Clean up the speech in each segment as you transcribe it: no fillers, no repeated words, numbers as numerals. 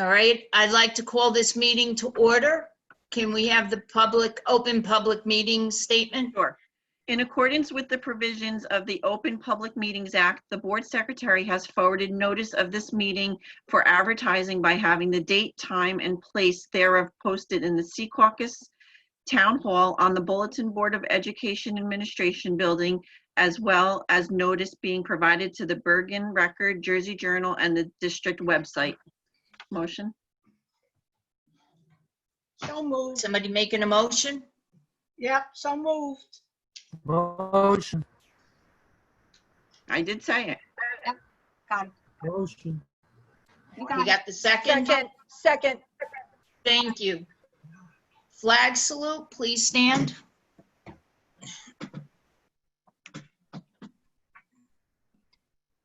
All right, I'd like to call this meeting to order. Can we have the open public meeting statement? Sure. In accordance with the provisions of the Open Public Meetings Act, the board secretary has forwarded notice of this meeting for advertising by having the date, time, and place thereof posted in the Sea Caucus Town Hall on the Bulletin Board of Education Administration Building, as well as notice being provided to the Bergen Record, Jersey Journal, and the district website. Motion? So moved. Somebody making a motion? Yep, so moved. Motion. I did say it. Got it. Motion. You You got the second? Second. Thank you. Flag salute, please stand.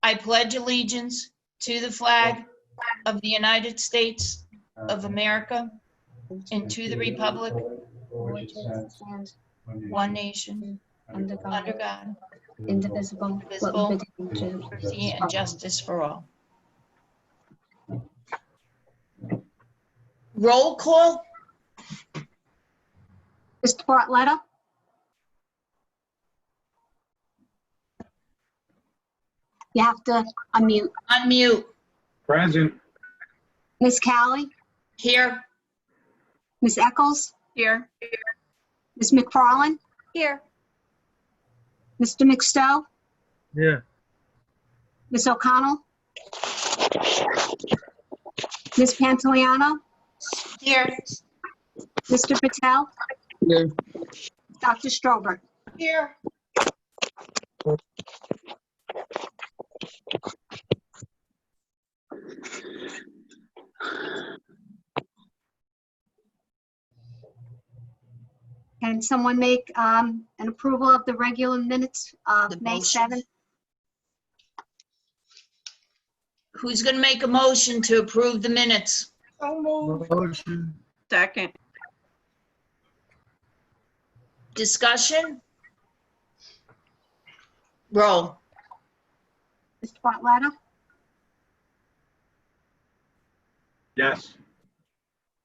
I pledge allegiance to the flag of the United States of America and to the republic, one nation, under God, indivisible, indivisible, with liberty and justice for all. Roll call? Mr. Bartletta? You have to unmute. Unmute. Present. Ms. Callie? Here. Ms. Eccles? Here. Ms. McFarland? Here. Mr. McStowe? Yeah. Ms. O'Connell? Ms. Pantiliano? Here. Mr. Patel? Here. Dr. Strobert? Here. Can someone make an approval of the regular minutes of The May motion. 7th? Who's going to make a motion to approve the minutes? So moved. Motion. Second. Discussion? Roll. Mr. Bartletta? Yes.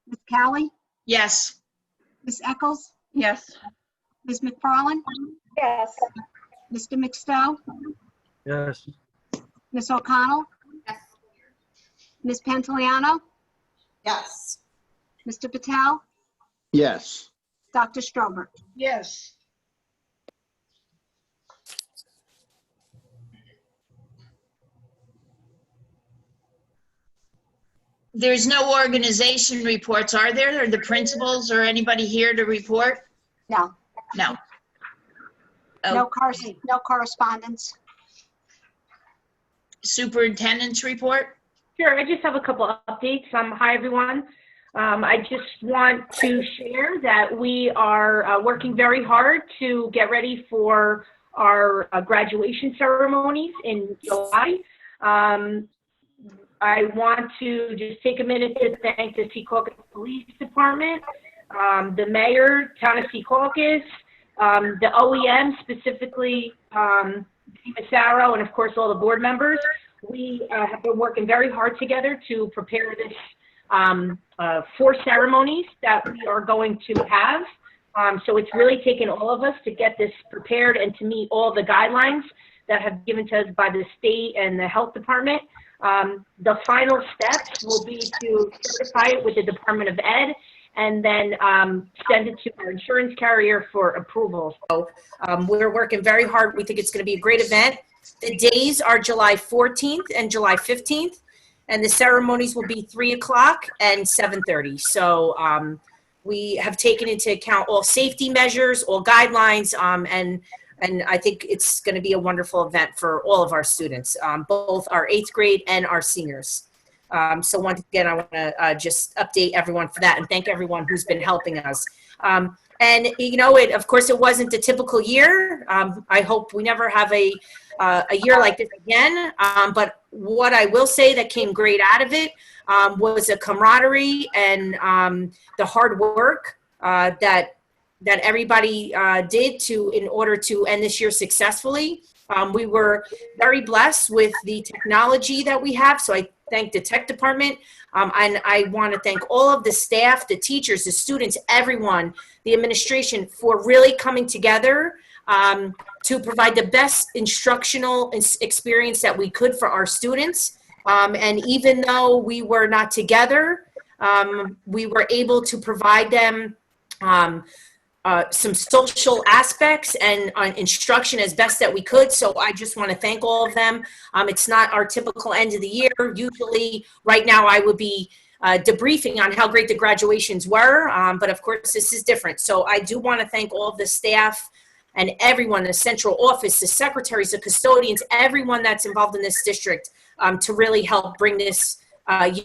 Ms. Callie? Yes. Ms. Eccles? Yes. Ms. McFarland? Yes. Mr. McStowe? Yes. Ms. O'Connell? Yes. Ms. Pantiliano? Yes. Mr. Patel? Yes. Dr. Strobert? Yes. There's no organization reports, are there? Are the principals or anybody here to report? No. No. No Okay. no correspondence. Superintendent's report? Sure, I just have a couple of updates. Hi, everyone. I just want to share that we are working very hard to get ready for our graduation ceremonies in July. I want to just take a minute to thank the Secaucus Police Department, the mayor, town of Secaucus, the OEM, specifically Massaro, and of course all the board members. We have been working very hard together to prepare this 4 ceremonies that we are going to have. So it's really taken all of us to get this prepared and to meet all the guidelines that have given to us by the state and the health department. The final steps will be to certify it with the Department of Ed and then send it to our insurance carrier for approval. So we're working very hard. We think it's going to be a great event. The days are July 14th and July 15th, and the ceremonies will be 3 o'clock and 7:30. So we have taken into account all safety measures, all guidelines, and I think it's going to be a wonderful event for all of our students, both our 8th grade and our seniors. So once again, I want to just update everyone for that and thank everyone who's been helping us. And, you know, of course, it wasn't a typical year. I hope we never have a year like this again. But what I will say that came great out of it was a camaraderie and the hard work that everybody did in order to end this year successfully. We were very blessed with the technology that we have. So I thank the tech department. And I want to thank all of the staff, the teachers, the students, everyone, the administration for really coming together to provide the best instructional experience that we could for our students. And even though we were not together, we were able to provide them some social aspects and instruction as best that we could. So I just want to thank all of them. It's not our typical end of the year. Usually right now I would be debriefing on how great the graduations were. But of course this is different. So I do want to thank all of the staff and everyone, the central office, the secretaries, the custodians, everyone that's involved in this district to really help bring this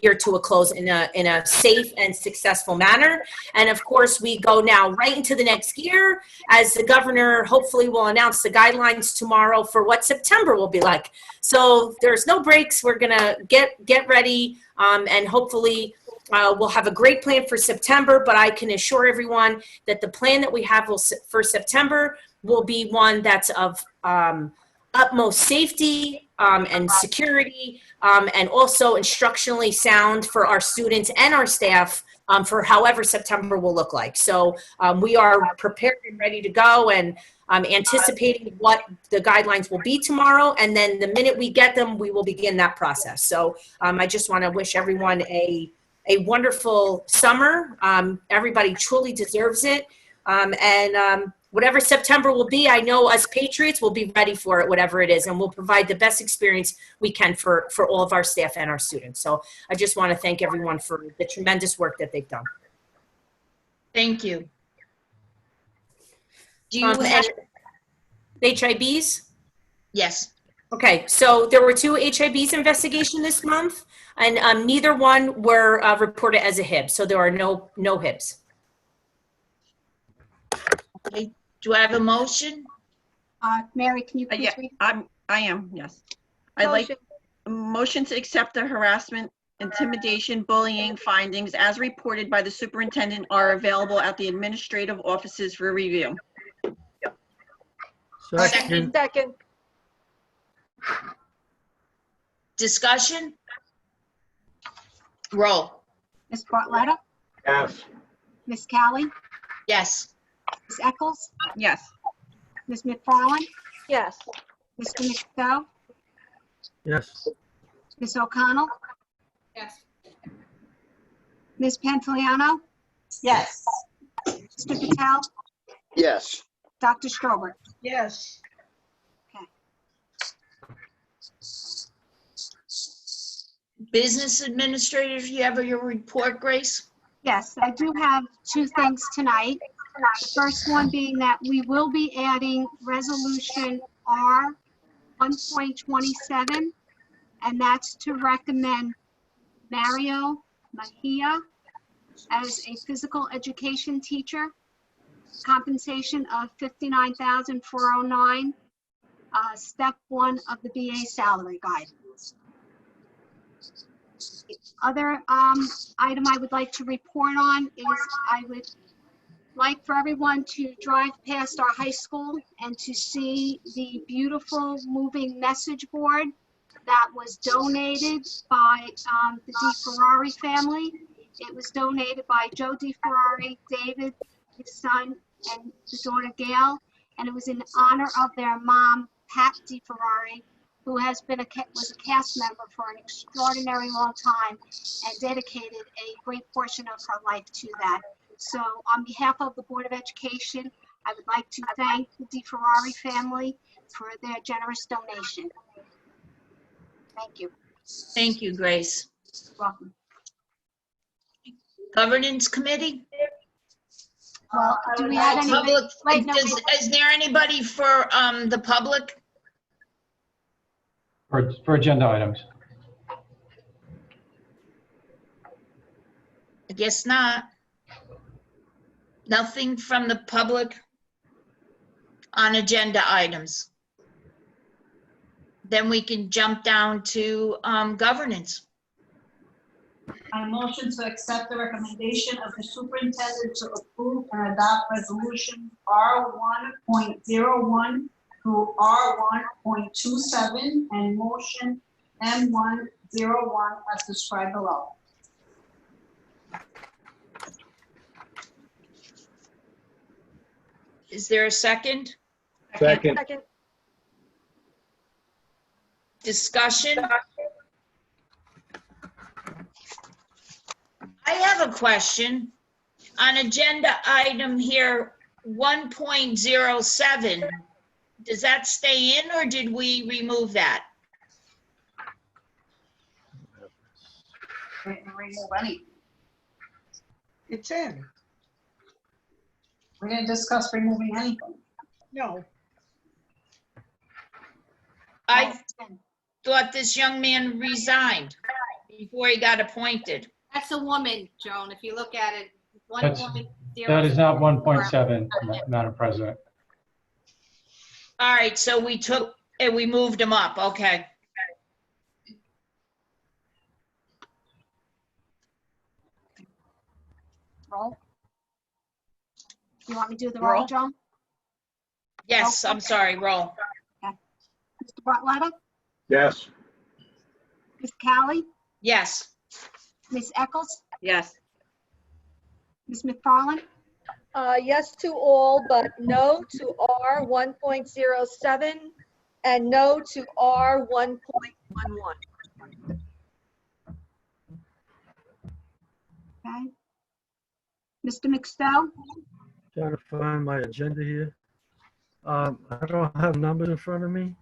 year to a close in a safe and successful manner. And of course, we go now right into the next year as the governor hopefully will announce the guidelines tomorrow for what September will be like. So there's no breaks. We're gonna get ready and hopefully we'll have a great plan for September, but I can assure everyone that the plan that we have for September will be one that's of utmost safety and security and also instructionally sound for our students and our staff for however September will look like. So we are prepared and ready to go and anticipating what the guidelines will be tomorrow. And then the minute we get them, we will begin that process. So I just want to wish everyone a wonderful summer. Everybody truly deserves it. Whatever September will be, I know us Patriots will be ready for it, whatever it is, and we'll provide the best experience we can for all of our staff and our students. So I just want to thank everyone for the tremendous work that they've done. Thank you. Do you have, HIBs? yes. Okay, so there were 2 HIBs investigation this month, and neither one were reported as a HIB, so there are no HIBs. Okay. Do I have a motion? Mary, can you please Yeah, read? I am, yes. I'd like a motion to accept the harassment, intimidation, bullying findings as reported by the superintendent are available at the administrative offices for review. Second. Second. Discussion? Roll. Ms. Bartletta, Yes. Ms. Callie, Yes. Ms. Eccles, Yes. Ms. McFarland, Yes. Mr. McDowell, Yes. Ms. O'Connell, Yes. Ms. Pantiliano, Yes. Mr. Patel, Yes. Dr. Strober. Yes. Business administrator, you have your report, Grace? Yes, I do have 2 things tonight. The first one being that we will be adding resolution R 1.27, and that's to recommend Mario Mejia as a physical education teacher, compensation of $59,409, step 1 of the BA salary guide. The other item I would like to report on is I would like for everyone to drive past our high school and to see the beautiful moving message board that was donated by the DeFerrari family. It was donated by Joe DeFerrari, David, his son, and the daughter Gail, and it was in honor of their mom, Pat DeFerrari, who has been was a cast member for an extraordinary long time and dedicated a great portion of her life to that. So on behalf of the Board of Education, I would like to thank the DeFerrari family for their generous donation. Thank you. Thank you, Grace. Welcome. Governance Committee? Well, do we have any? Public, Wait, no, is there anybody for the public? For agenda items. I guess not. Nothing from the public on agenda items. Then we can jump down to governance. I motion to accept the recommendation of the superintendent to approve and adopt resolution R1.01 through R1.27 and motion M1 as described below. Is there a second? Second. Second. Discussion? I have a question. On agenda item here, 1.07, does that stay in or did we remove that? We didn't remove any. It's in. We didn't discuss removing anything. No. I thought this young man resigned before he got appointed. That's a woman, Joan, if you look at it. That's- 1.0. That is not 1.7, Madam President. All right, so we took, and we moved him up, okay. Roll. You want me to do the roll, Roll. Joan? Yes, I'm sorry, roll. Mr. Bartletta? Yes. Ms. Callie? Yes, Ms. Eccles? Yes. Ms. McFarland? Yes to all, but no to R 1.07 and no to R 1.11. Okay. Mr. McStell? Trying to find my agenda here. I don't have numbers in front of me,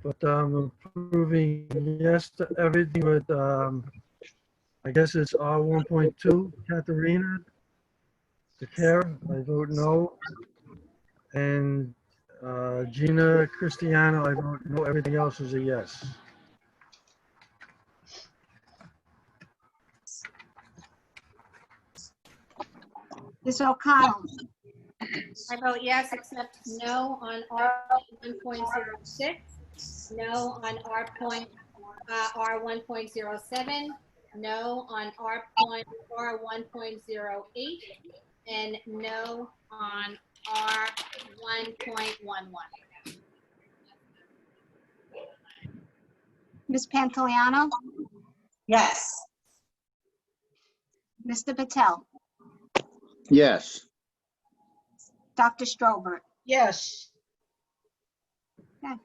but I'm approving yes to everything with, I guess it's R 1.2, Katharina. To Kara, I vote no. And Gina Cristiano, I vote no. Everything else is a yes. Ms. O'Connell? I vote yes, except no on R 1.06, no on R 1.07, no on R 1.08, and no on R 1.11. Ms. Pantiliano? Yes. Mr. Patel? Yes. Dr. Strobert? Yes. Okay.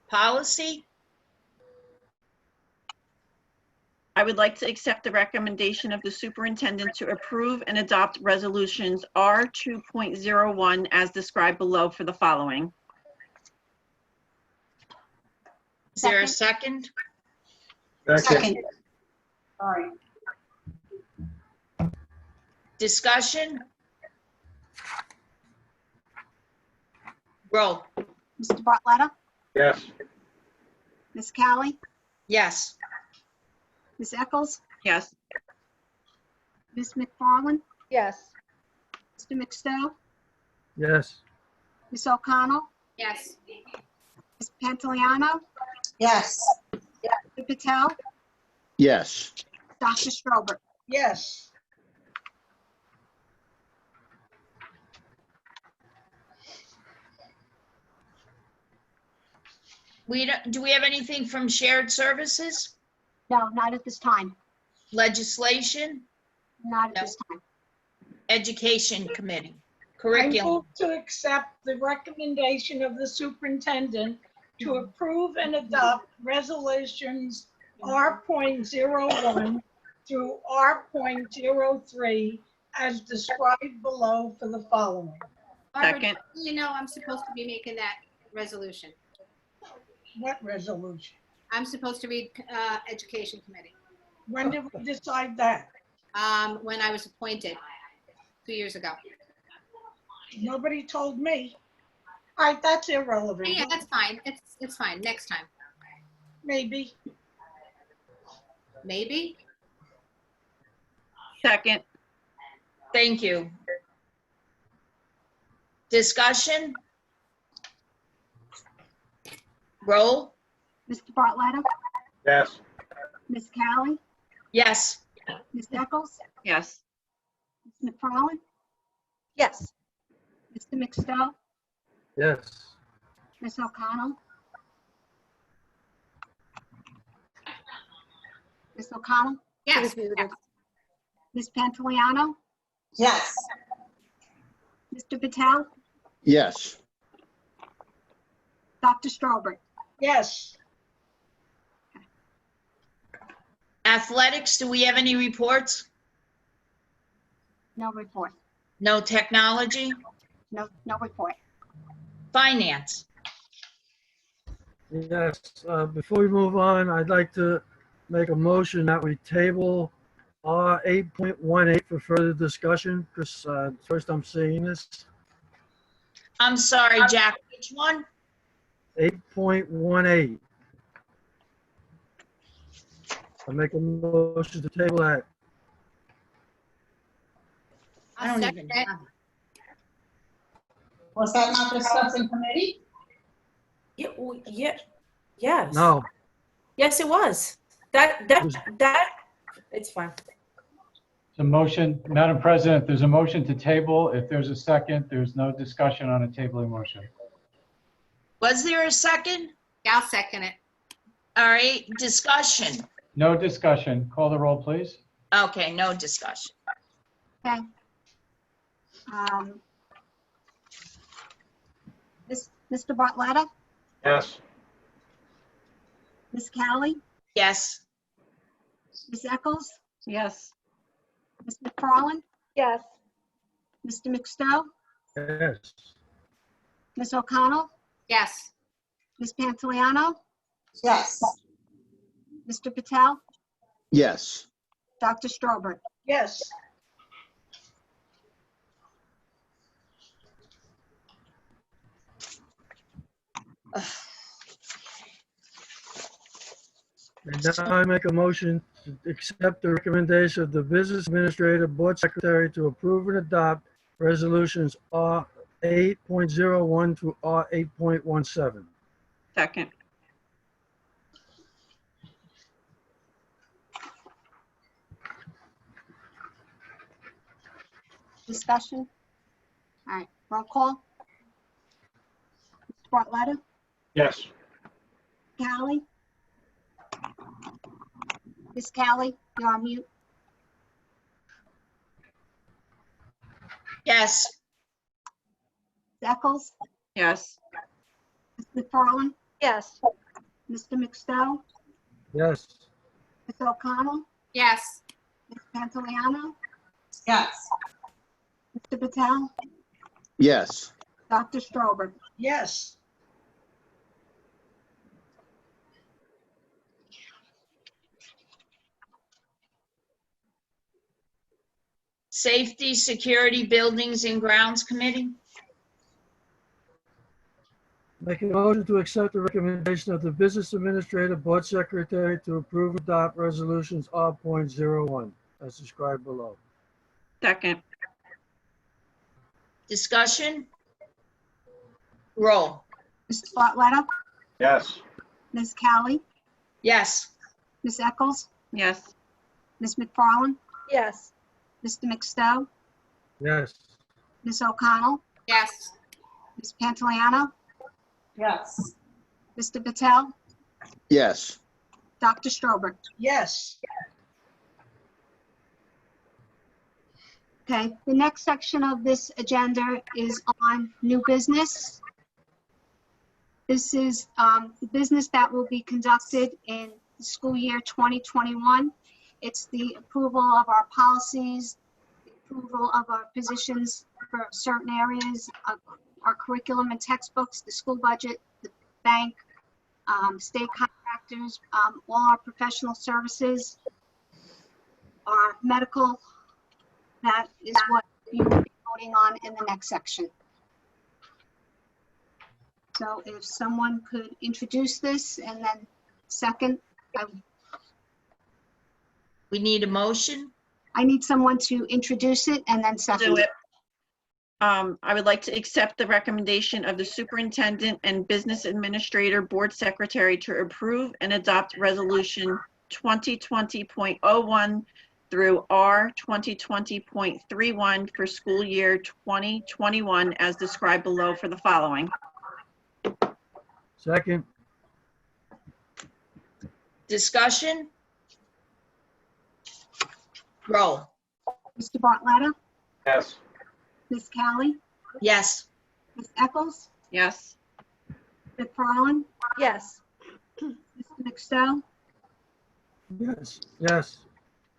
policy? I would like to accept the recommendation of the superintendent to approve and adopt resolutions R 2.01 as described below for the following. Is there a second? Second. Sorry. Discussion? Roll. Mr. Bartletta? Yes. Ms. Callie? Yes, Ms. Eccles? Yes. Ms. McFarland? Yes. Mr. McStell? Yes. Ms. O'Connell? Yes. Ms. Pantiliano? Yes. Mr. Patel? Yes. Dr. Strobert? Yes. do we have anything from shared services, No, not at this time. legislation, Not at No. this time. education committee, I curriculum? move to accept the recommendation of the superintendent to approve and adopt resolutions R.01 through R.03 as described below for the following. Barbara, Second. you know I'm supposed to be making that resolution. What resolution? I'm supposed to read Education Committee When did we decide that? when I was appointed 2 years ago. Nobody told me. All right, that's irrelevant. Yeah, that's fine. It's fine. Next time. Maybe. Maybe. Second. Thank you. Discussion? Roll? Mr. Bartletta? Yes. Ms. Callie? Yes, Ms. Eccles? Yes. Ms. McFarland? Yes. Mr. McStell, Yes. Ms. O'Connell. Ms. O'Connell, Yes. Ms. Pantiliano, Yes. Mr. Patel, Yes. Dr. Strawberry. Yes. Athletics, do we have any reports? No report. No technology? No report. Finance? Yes, before we move on, I'd like to make a motion that we table R 8.18 for further discussion, because first I'm seeing this. I'm sorry, Jack, which one? 8.18. I make a motion to table that. I don't even have it. Was that not discussed in committee? Yeah, well, yeah, yes. No, Yes, it was. That, it's fine. It's a motion, Madam President, there's a motion to table. If there's a second, there's no discussion on a tabling motion. Was there a second? I'll second it. All right, discussion. No discussion. Call the roll, please. Okay, no discussion. Okay. Mr. Bartletta, Yes. Ms. Callie, Yes. Ms. Eccles, Yes. Ms. McFarland, Yes. Mr. McStell, yes. Ms. O'Connell, Yes. Ms. Pantiliano, Yes. Mr. Patel, Yes. Dr. Strawberry. Yes. And now I make a motion to accept the recommendation of the Business Administrator Board Secretary to approve and adopt resolutions R 8.01 to R 8.17. Second. Discussion? All right, roll call. Mr. Bartletta, Yes. Callie? Ms. Callie, you're on mute. Yes. Ms. Eccles, Yes. Ms. McFarland, Yes. Mr. McStell, Yes. Ms. O'Connell, Yes. Ms. Pantiliano, Yes. Mr. Patel, Yes. Dr. Strawberry. Yes. Safety, Security, Buildings and Grounds Committee? Make a motion to accept the recommendation of the Business Administrator Board Secretary to approve and adopt resolutions R.01 as described below. Second. Discussion? Roll. Mr. Bartletta, Yes. Ms. Callie, Yes. Ms. Eccles, Yes. Ms. McFarland, Yes. Mr. McStell, Yes. Ms. O'Connell, Yes. Ms. Pantiliano, Yes. Mr. Patel, Yes. Dr. Strawberry. Yes. Okay, the next section of this agenda is on new business. This is the business that will be conducted in the school year 2021. It's the approval of our policies, the approval of our positions for certain areas of our curriculum and textbooks, the school budget, the bank, state contractors, all our professional services, our medical. That is what you will be voting on in the next section. So if someone could introduce this and then second, We need a motion? I need someone to introduce it and then second Do it. it. I would like to accept the recommendation of the Superintendent and Business Administrator Board Secretary to approve and adopt Resolution 2020.01 through R 2020.31 for school year 2021 as described below for the following. Second, Discussion? Roll. Mr. Bartletta, Yes. Ms. Kelly, Yes. Ms. Eccles, Yes. Ms. McFarland, Yes. Mr. McStell, yes, yes,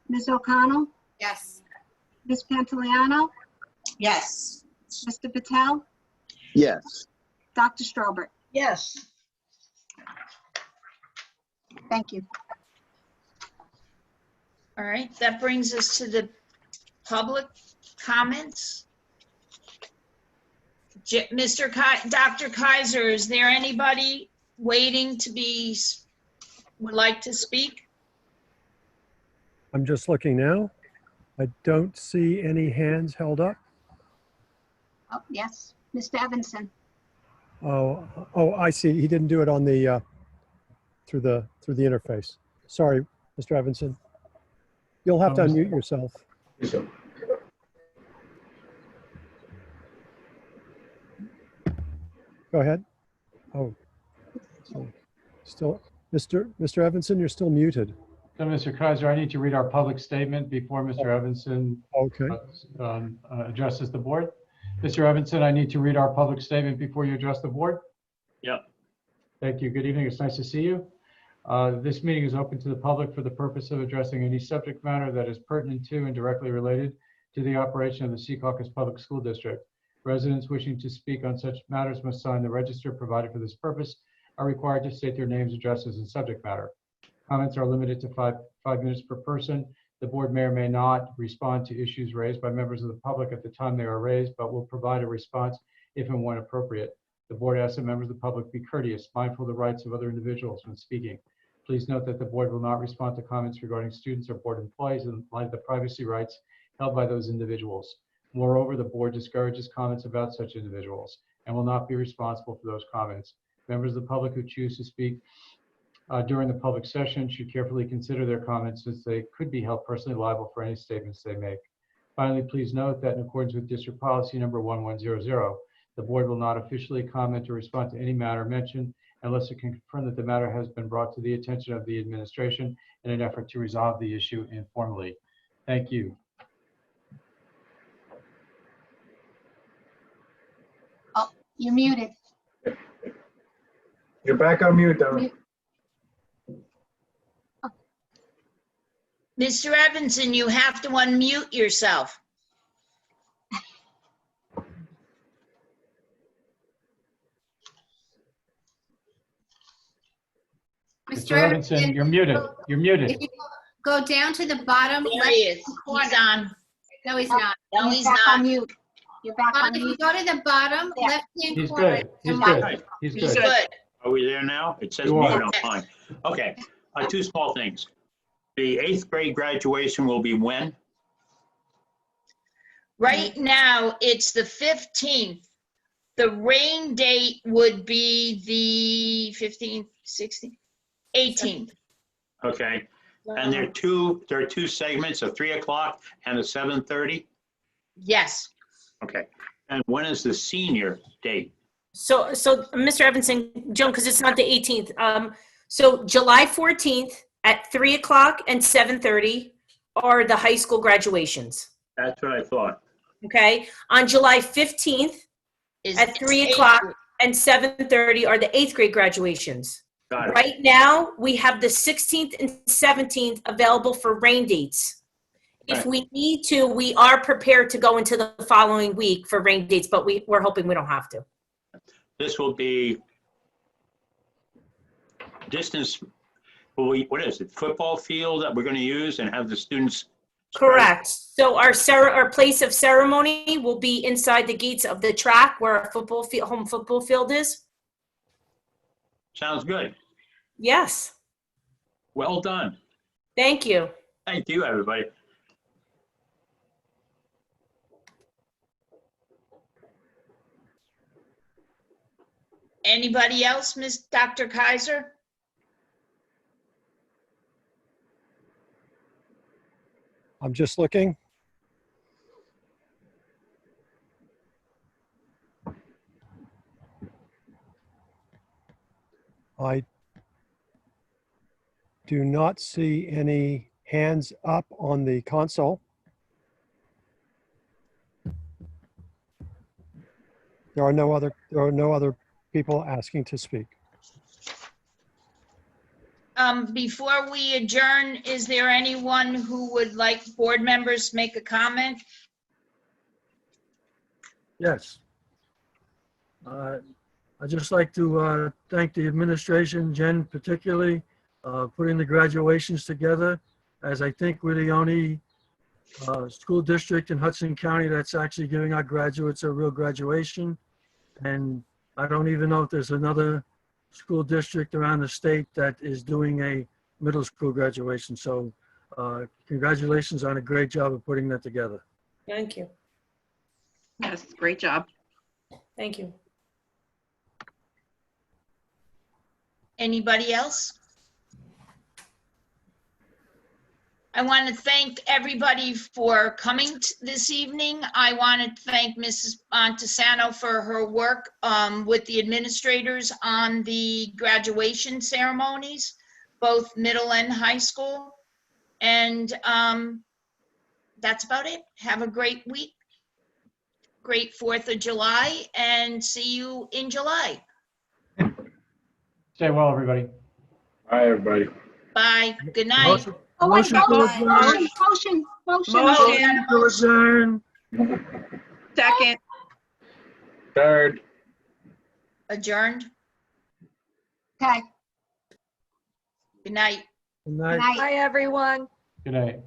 Ms. O'Connell, Yes. Ms. Pantiliano, Yes. Mr. Patel, Yes. Dr. Strobert. Yes. Thank you. All right, that brings us to the public comments. Dr. Kaiser, is there anybody waiting to be, would like to speak? I'm just looking now. I don't see any hands held up. Oh, yes, Mr. Evanson. Oh, I see. He didn't do it on the, through the interface. Sorry, Mr. Evanson. You'll have to unmute yourself. Go ahead. Oh, so still, Mr. Evanson, you're still muted. So, Mr. Kaiser, I need to read our public statement before Mr. Evanson Okay. addresses the board. Mr. Evanson, I need to read our public statement before you address the board. Yep. Thank you. Good evening. It's nice to see you. This meeting is open to the public for the purpose of addressing any subject matter that is pertinent to and directly related to the operation of the Secaucus Public School District. Residents wishing to speak on such matters must sign the register provided for this purpose, are required to state their names, addresses, and subject matter. Comments are limited to five minutes per person. The board may or may not respond to issues raised by members of the public at the time they are raised, but will provide a response if and when appropriate. The board asks that members of the public be courteous, mindful of the rights of other individuals when speaking. Please note that the board will not respond to comments regarding students or board employees in light of the privacy rights held by those individuals. Moreover, the board discourages comments about such individuals and will not be responsible for those comments. Members of the public who choose to speak during the public session should carefully consider their comments, since they could be held personally liable for any statements they make. Finally, please note that in accordance with district policy number 1100, the board will not officially comment or respond to any matter mentioned unless it can confirm that the matter has been brought to the attention of the administration in an effort to resolve the issue informally. Thank you. Oh, you're muted. You're back on mute, though. Mr. Evanson, you have to unmute yourself. Mr. Evanson, you're muted. You're muted. If you go down to the bottom There he is. corner. He's on. No, he's not. No, he's back not. on mute. You're back on If you mute. go to the bottom Yeah. left-hand He's corner. good. He's the mic. good. He's He's good. good. Are we there now? It says You mute are. on mine. Okay, two small things. The 8th grade graduation will be when? Right now, it's the 15th. The rain date would be the 15th, 16th, 18th. Okay, and there are two segments, a 3 o'clock and a 7:30? Yes. Okay, and when is the senior date? So Mr. Evanson, Joan, because it's not the 18th. So July 14th at 3 o'clock and 7:30 are the high school graduations. That's what I thought. Okay. On July 15th Is at 3 o'clock and 7:30 are the 8th grade graduations. Got it. Right now, we have the 16th and 17th available for rain dates. If Right. we need to, we are prepared to go into the following week for rain dates, but we're hoping we don't have to. This will be distance, what is it, football field that we're going to use and have the students? Correct. So our place of ceremony will be inside the gates of the track where our home football field is. Sounds good. Yes. Well done. Thank you. Thank you, everybody. Anybody else, Miss Dr. Kaiser? I'm just looking. I do not see any hands up on the console. There are no other people asking to speak. Before we adjourn, is there anyone who would like board members to make a comment? Yes. I'd just like to thank the administration, Jen particularly, putting the graduations together, as I think we're the only school district in Hudson County that's actually giving our graduates a real graduation. And I don't even know if there's another school district around the state that is doing a middle school graduation. So congratulations on a great job of putting that together. Thank you. Yes, great job. Thank you. Anybody else? I want to thank everybody for coming this evening. I want to thank Mrs. Montesano for her work with the administrators on the graduation ceremonies, both middle and high school. And that's about it. Have a great week. Great 4th of July, and see you in July. Stay well, everybody. Bye, everybody. Bye. Good night. Motion Oh, wait, motion to adjourn. motion. Motion. To adjourn. Second. Third. Adjourned. Okay, Good night. Good good night. night. Hi, everyone. Good night.